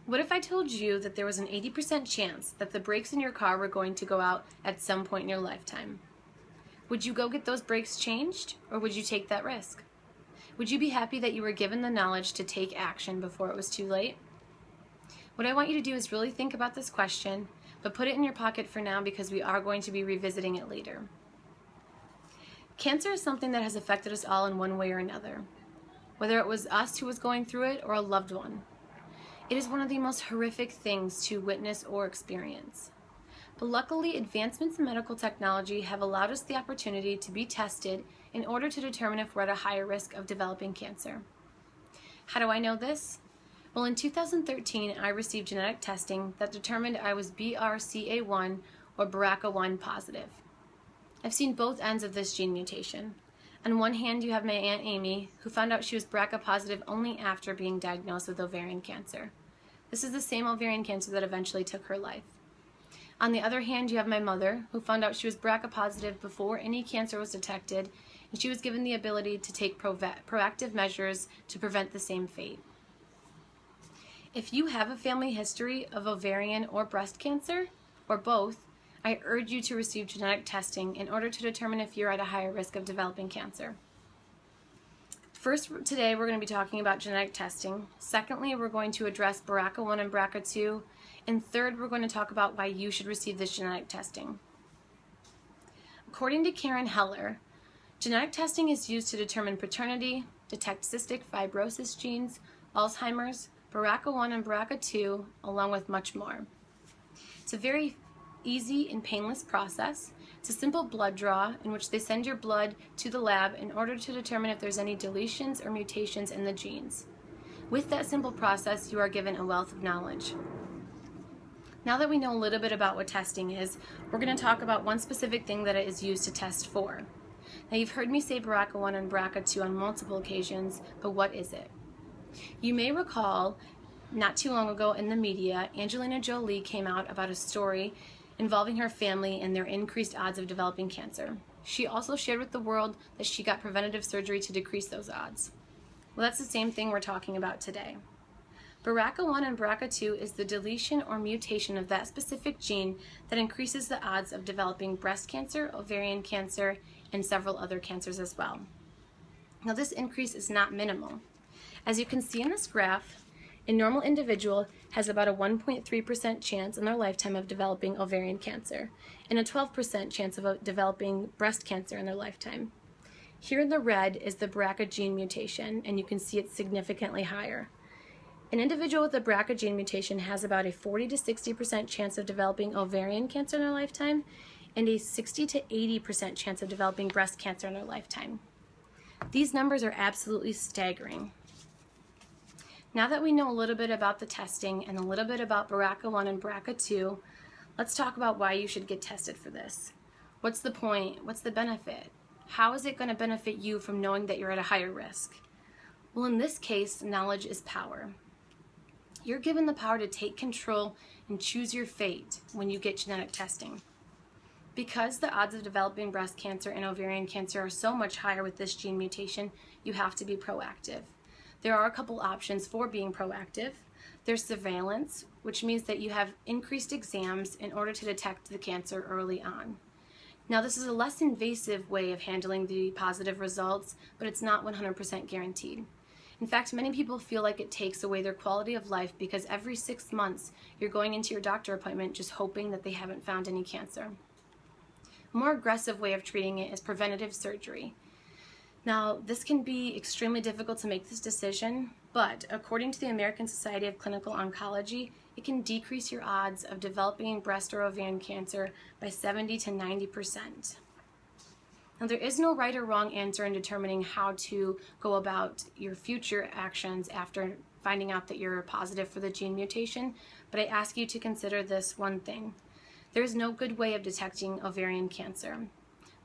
What if I told you that there was an 80% chance that the brakes in your car were going to go out at some point in your lifetime? Would you go get those brakes changed, or would you take that risk? Would you be happy that you were given the knowledge to take action before it was too late? What I want you to do is really think about this question, but put it in your pocket for now because we are going to be revisiting it later. Cancer is something that has affected us all in one way or another, whether it was us who was going through it or a loved one. It is one of the most horrific things to witness or experience. But luckily, advancements in medical technology have allowed us the opportunity to be tested in order to determine if we're at a higher risk of developing cancer. How do I know this? Well, in 2013, I received genetic testing that determined I was BRCA1 or BRCA1 positive. I've seen both ends of this gene mutation. On one hand, you have my Aunt Amy, who found out she was BRCA positive only after being diagnosed with ovarian cancer. This is the same ovarian cancer that eventually took her life. On the other hand, you have my mother, who found out she was BRCA positive before any cancer was detected, and she was given the ability to take proactive measures to prevent the same fate. If you have a family history of ovarian or breast cancer, or both, I urge you to receive genetic testing in order to determine if you're at a higher risk of developing cancer. First, today we're going to be talking about genetic testing. Secondly, we're going to address BRCA1 and BRCA2. And third, we're going to talk about why you should receive this genetic testing. According to Karen Heller, genetic testing is used to determine paternity, detect cystic fibrosis genes, Alzheimer's, BRCA1 and BRCA2, along with much more. It's a very easy and painless process. It's a simple blood draw in which they send your blood to the lab in order to determine if there's any deletions or mutations in the genes. With that simple process, you are given a wealth of knowledge. Now that we know a little bit about what testing is, we're going to talk about one specific thing that it is used to test for. Now, you've heard me say BRCA1 and BRCA2 on multiple occasions, but what is it? You may recall, not too long ago in the media, Angelina Jolie came out about a story involving her family and their increased odds of developing cancer. She also shared with the world that she got preventative surgery to decrease those odds. Well, that's the same thing we're talking about today. BRCA1 and BRCA2 is the deletion or mutation of that specific gene that increases the odds of developing breast cancer, ovarian cancer, and several other cancers as well. Now, this increase is not minimal. As you can see in this graph, a normal individual has about a 1.3% chance in their lifetime of developing ovarian cancer and a 12% chance of developing breast cancer in their lifetime. Here in the red is the BRCA gene mutation, and you can see it's significantly higher. An individual with a BRCA gene mutation has about a 40 to 60% chance of developing ovarian cancer in their lifetime and a 60 to 80% chance of developing breast cancer in their lifetime. These numbers are absolutely staggering. Now that we know a little bit about the testing and a little bit about BRCA1 and BRCA2, let's talk about why you should get tested for this. What's the point? What's the benefit? How is it going to benefit you from knowing that you're at a higher risk? Well, in this case, knowledge is power. You're given the power to take control and choose your fate when you get genetic testing. Because the odds of developing breast cancer and ovarian cancer are so much higher with this gene mutation, you have to be proactive. There are a couple options for being proactive. There's surveillance, which means that you have increased exams in order to detect the cancer early on. Now, this is a less invasive way of handling the positive results, but it's not 100% guaranteed. In fact, many people feel like it takes away their quality of life because every 6 months you're going into your doctor appointment just hoping that they haven't found any cancer. A more aggressive way of treating it is preventative surgery. Now, this can be extremely difficult to make this decision, but according to the American Society of Clinical Oncology, it can decrease your odds of developing breast or ovarian cancer by 70 to 90%. Now, there is no right or wrong answer in determining how to go about your future actions after finding out that you're positive for the gene mutation, but I ask you to consider this one thing. There is no good way of detecting ovarian cancer.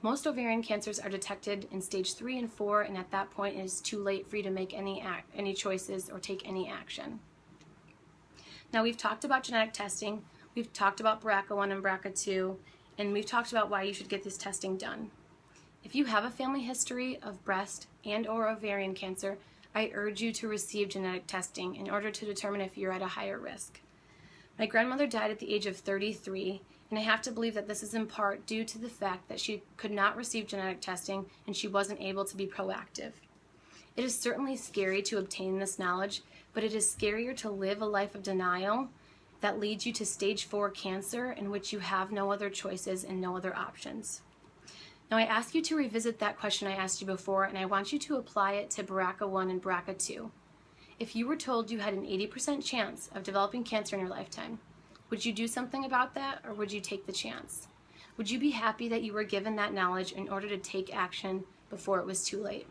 Most ovarian cancers are detected in stage 3 and 4, and at that point it is too late for you to make any choices or take any action. Now, we've talked about genetic testing, we've talked about BRCA1 and BRCA2, and we've talked about why you should get this testing done. If you have a family history of breast and or ovarian cancer, I urge you to receive genetic testing in order to determine if you're at a higher risk. My grandmother died at the age of 33, and I have to believe that this is in part due to the fact that she could not receive genetic testing and she wasn't able to be proactive. It is certainly scary to obtain this knowledge, but it is scarier to live a life of denial that leads you to stage 4 cancer in which you have no other choices and no other options. Now I ask you to revisit that question I asked you before, and I want you to apply it to BRCA1 and BRCA2. If you were told you had an 80% chance of developing cancer in your lifetime, would you do something about that, or would you take the chance? Would you be happy that you were given that knowledge in order to take action before it was too late?